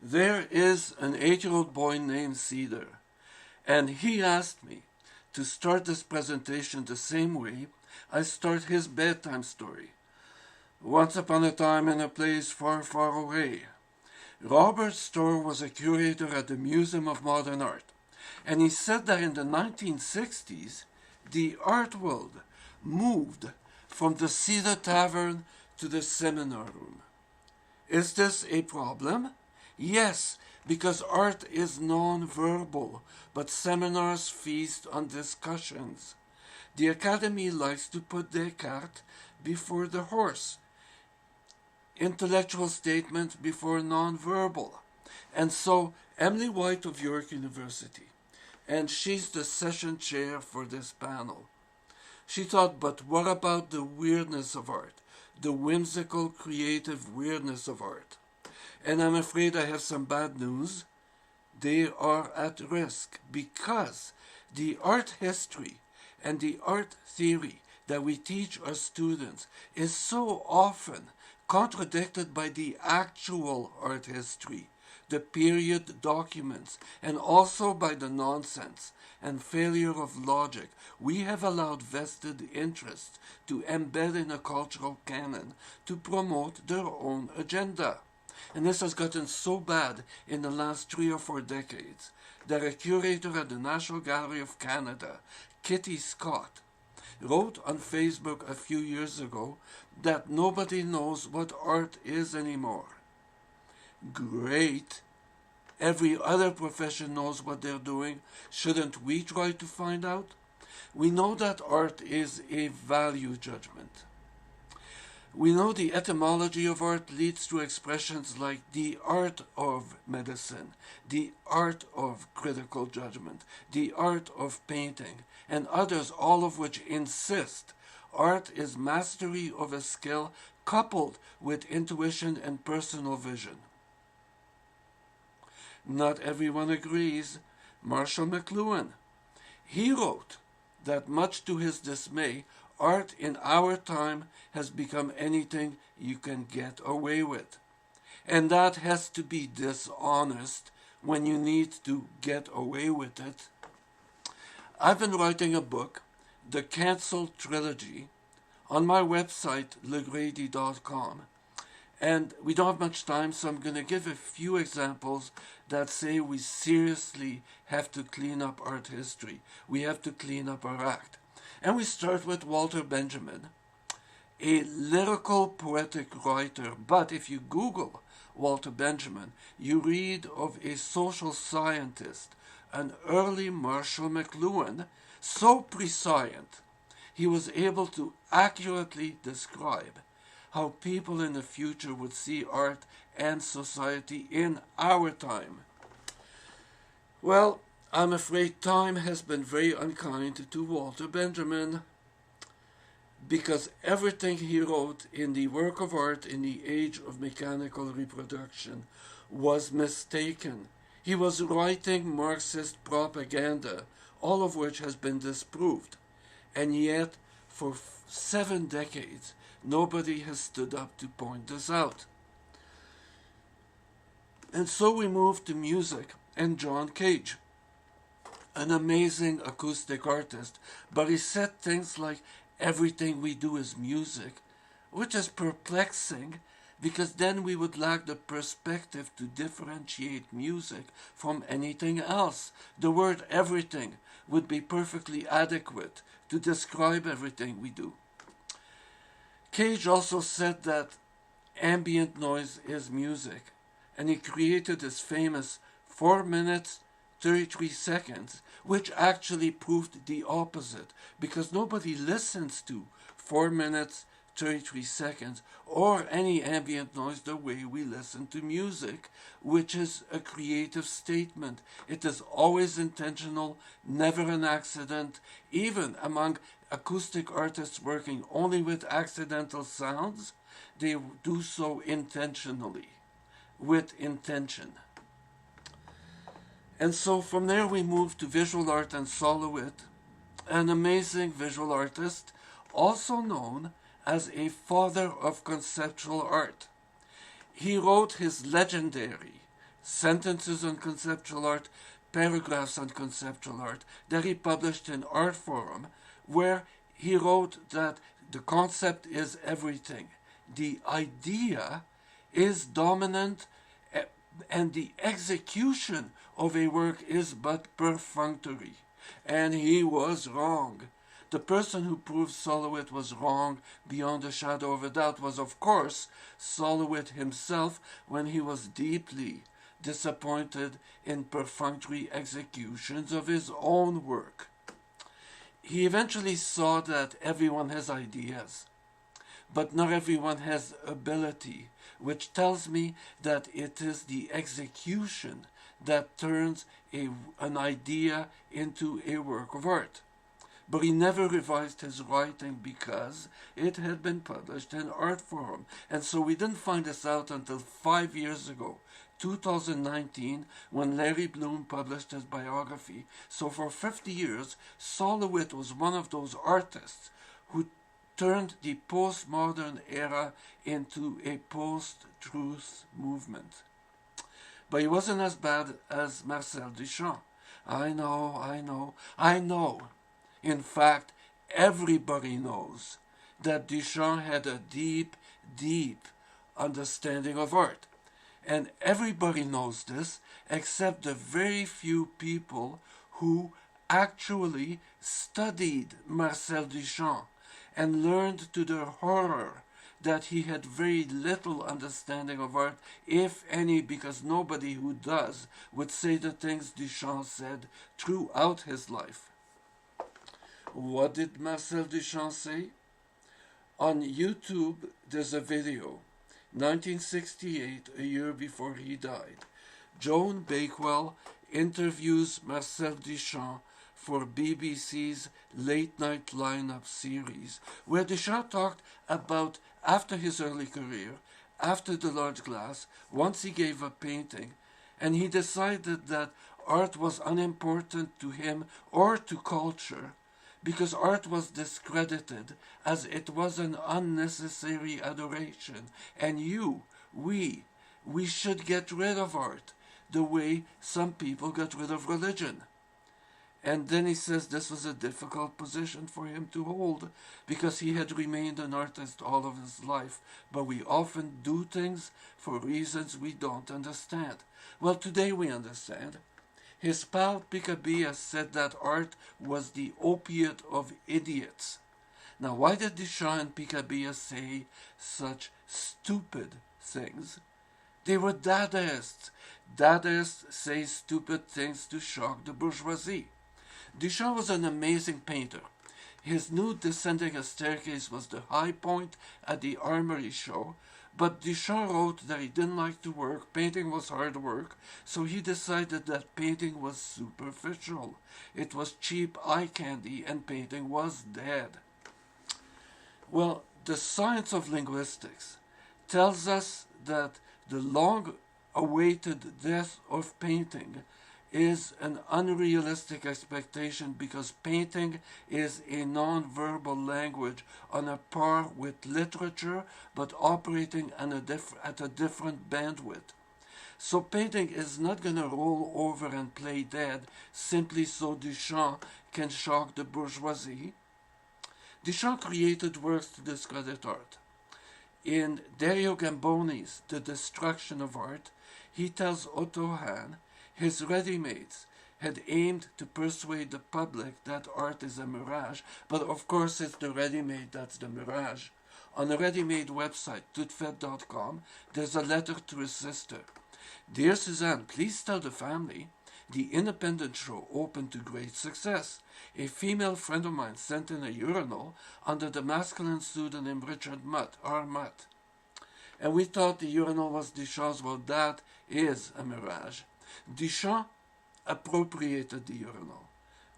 There is an 8-year-old boy named Cedar, and he asked me to start this presentation the same way I start his bedtime story. Once upon a time in a place far, far away, Robert Storr was a curator at the Museum of Modern Art, and he said that in the 1960s, the art world moved from the Cedar Tavern to the seminar room. Is this a problem? Yes, because art is non-verbal, but seminars feast on discussions. The Academy likes to put Descartes before the horse, intellectual statement before non-verbal. And so Emily White of York University, and she's the session chair for this panel. She thought, but what about the weirdness of art? The whimsical, creative weirdness of art. And I'm afraid I have some bad news. They are at risk because the art history and the art theory that we teach our students is so often contradicted by the actual art history, the period documents, and also by the nonsense and failure of logic we have allowed vested interests to embed in a cultural canon to promote their own agenda. And this has gotten so bad in the last 3 or 4 decades that a curator at the National Gallery of Canada, Kitty Scott, wrote on Facebook a few years ago that nobody knows what art is anymore. Great. Every other profession knows what they're doing. Shouldn't we try to find out? We know that art is a value judgment. We know the etymology of art leads to expressions like the art of medicine, the art of critical judgment, the art of painting, and others, all of which insist art is mastery of a skill coupled with intuition and personal vision. Not everyone agrees. Marshall McLuhan, he wrote that much to his dismay, art in our time has become anything you can get away with. And that has to be dishonest when you need to get away with it. I've been writing a book, The Cancelled Trilogy, on my website, legrady.com. And we don't have much time, so I'm going to give a few examples that say we seriously have to clean up art history. We have to clean up our act. And we start with Walter Benjamin, a lyrical poetic writer. But if you Google Walter Benjamin, you read of a social scientist, an early Marshall McLuhan, so prescient, he was able to accurately describe how people in the future would see art and society in our time. Well, I'm afraid time has been very unkind to Walter Benjamin, because everything he wrote in the work of art in the age of mechanical reproduction was mistaken. He was writing Marxist propaganda, all of which has been disproved. And yet, for 7 decades, nobody has stood up to point this out. And so we move to music and John Cage, an amazing acoustic artist, but he said things like, everything we do is music, which is perplexing, because then we would lack the perspective to differentiate music from anything else. The word everything would be perfectly adequate to describe everything we do. Cage also said that ambient noise is music, and he created his famous 4 minutes 33 seconds, which actually proved the opposite, because nobody listens to 4 minutes 33 seconds or any ambient noise the way we listen to music, which is a creative statement. It is always intentional, never an accident. Even among acoustic artists working only with accidental sounds, they do so intentionally, with intention. And so from there we move to visual art and Solowitt, an amazing visual artist, also known as a father of conceptual art. He wrote his legendary sentences on conceptual art, paragraphs on conceptual art that he published in Art Forum, where he wrote that the concept is everything. The idea is dominant, and the execution of a work is but perfunctory. And he was wrong. The person who proved Solowit was wrong beyond a shadow of a doubt was, of course, Solowit himself, when he was deeply disappointed in perfunctory executions of his own work. He eventually saw that everyone has ideas, but not everyone has ability, which tells me that it is the execution that turns an idea into a work of art. But he never revised his writing because it had been published in Art Forum, and so we didn't find this out until 5 years ago, 2019, when Larry Bloom published his biography. So for 50 years, Solowit was one of those artists who turned the postmodern era into a post-truth movement. But he wasn't as bad as Marcel Duchamp. I know. In fact, everybody knows that Duchamp had a deep, deep understanding of art. And everybody knows this except the very few people who actually studied Marcel Duchamp and learned to their horror that he had very little understanding of art, if any, because nobody who does would say the things Duchamp said throughout his life. What did Marcel Duchamp say? On YouTube, there's a video, 1968, a year before he died. Joan Bakewell interviews Marcel Duchamp for BBC's Late Night Lineup series, where Duchamp talked about after his early career, after the large glass, once he gave up painting, and he decided that art was unimportant to him or to culture, because art was discredited as it was an unnecessary adoration, and we should get rid of art the way some people got rid of religion. And then he says this was a difficult position for him to hold because he had remained an artist all of his life, but we often do things for reasons we don't understand. Well, today we understand. His pal Picabia said that art was the opiate of idiots. Now, why did Duchamp and Picabia say such stupid things? They were Dadaists. Dadaists say stupid things to shock the bourgeoisie. Duchamp was an amazing painter. His nude descending a staircase was the high point at the Armory show, but Duchamp wrote that he didn't like to work, painting was hard work, so he decided that painting was superficial. It was cheap eye candy and painting was dead. Well, the science of linguistics tells us that the long-awaited death of painting is an unrealistic expectation because painting is a non-verbal language on a par with literature but operating at a different bandwidth. So painting is not going to roll over and play dead simply so Duchamp can shock the bourgeoisie. Duchamp created works to discredit art. In Dario Gamboni's The Destruction of Art, he tells Otto Hahn his ready-mades had aimed to persuade the public that art is a mirage, but of course it's the ready-made that's the mirage. On the ready-made website, toutfait.com, there's a letter to his sister. Dear Suzanne, please tell the family the independent show opened to great success. A female friend of mine sent in a urinal under the masculine pseudonym Richard Mutt, R. Mutt. And we thought the urinal was Duchamp's. Well, that is a mirage. Duchamp appropriated the urinal,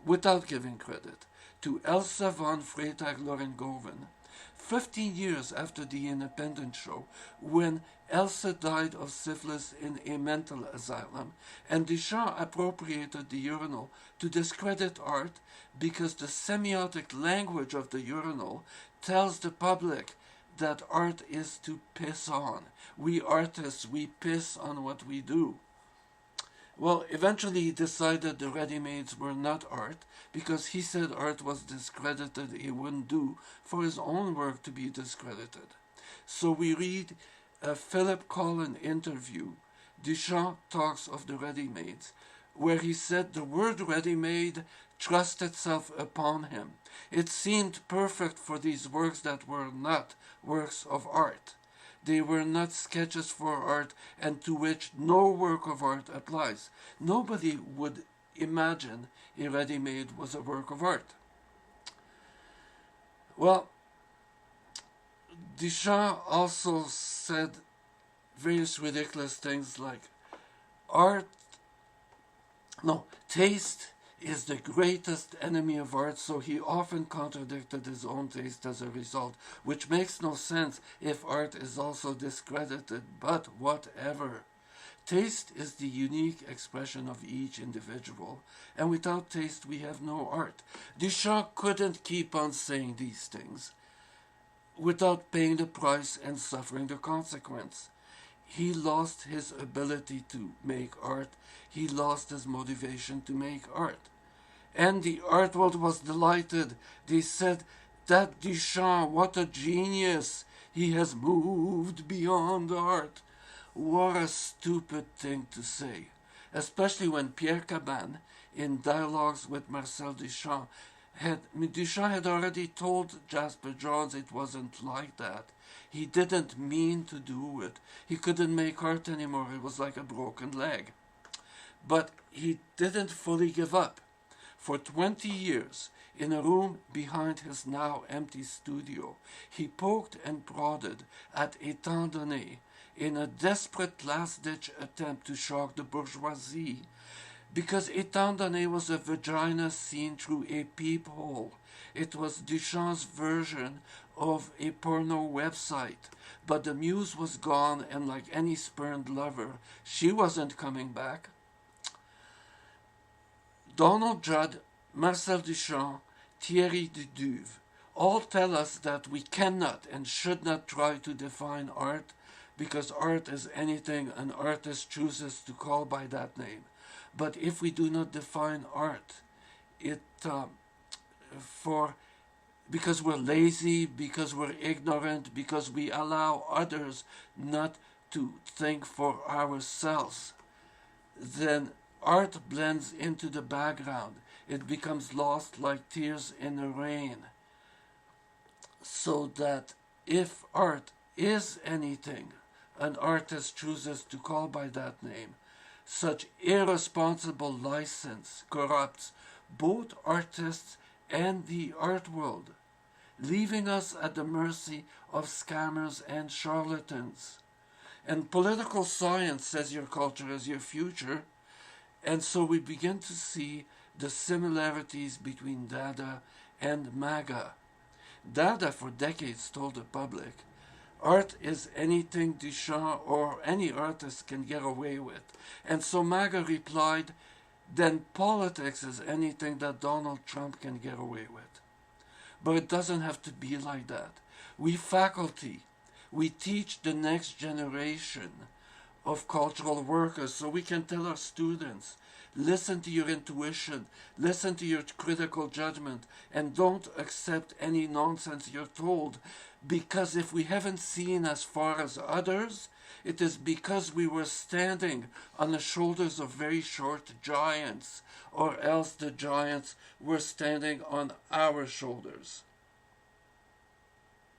without giving credit, to Elsa von Freytag-Lorengoven, 15 years after the Independent show, when Elsa died of syphilis in a mental asylum, and Duchamp appropriated the urinal to discredit art because the semiotic language of the urinal tells the public that art is to piss on. We artists, we piss on what we do. Well, eventually he decided the ready-mades were not art because he said art was discredited. He wouldn't do for his own work to be discredited. So we read a Philip Collin interview. Duchamp talks of the ready-mades, where he said the word ready-made thrust itself upon him. It seemed perfect for these works that were not works of art. They were not sketches for art and to which no work of art applies. Nobody would imagine a ready-made was a work of art. Well, Duchamp also said various ridiculous things like art, no, taste is the greatest enemy of art, so he often contradicted his own taste as a result, which makes no sense if art is also discredited, but whatever. Taste is the unique expression of each individual, and without taste we have no art. Duchamp couldn't keep on saying these things without paying the price and suffering the consequence. He lost his ability to make art. He lost his motivation to make art. And the art world was delighted. They said, that Duchamp, what a genius! He has moved beyond art. What a stupid thing to say. Especially when Pierre Caban, in dialogues with Marcel Duchamp, Duchamp had already told Jasper Johns it wasn't like that. He didn't mean to do it. He couldn't make art anymore. It was like a broken leg. But he didn't fully give up. For 20 years, in a room behind his now empty studio, he poked and prodded at Étant Donné in a desperate last-ditch attempt to shock the bourgeoisie, because Étant Donné was a vagina seen through a peephole. It was Duchamp's version of a porno website, but the muse was gone, and like any spurned lover, she wasn't coming back. Donald Judd, Marcel Duchamp, Thierry Duduve all tell us that we cannot and should not try to define art, because art is anything an artist chooses to call by that name. But if we do not define art, because we're lazy, because we're ignorant, because we allow others not to think for ourselves, then art blends into the background. It becomes lost like tears in the rain. So that if art is anything an artist chooses to call by that name, such irresponsible license corrupts both artists and the art world, leaving us at the mercy of scammers and charlatans. And political science says your culture is your future, and so we begin to see the similarities between Dada and MAGA. Dada for decades told the public, art is anything Duchamp or any artist can get away with. And so MAGA replied, then politics is anything that Donald Trump can get away with. But it doesn't have to be like that. We faculty, we teach the next generation of cultural workers so we can tell our students, listen to your intuition, listen to your critical judgment, and don't accept any nonsense you're told, because if we haven't seen as far as others, it is because we were standing on the shoulders of very short giants, or else the giants were standing on our shoulders.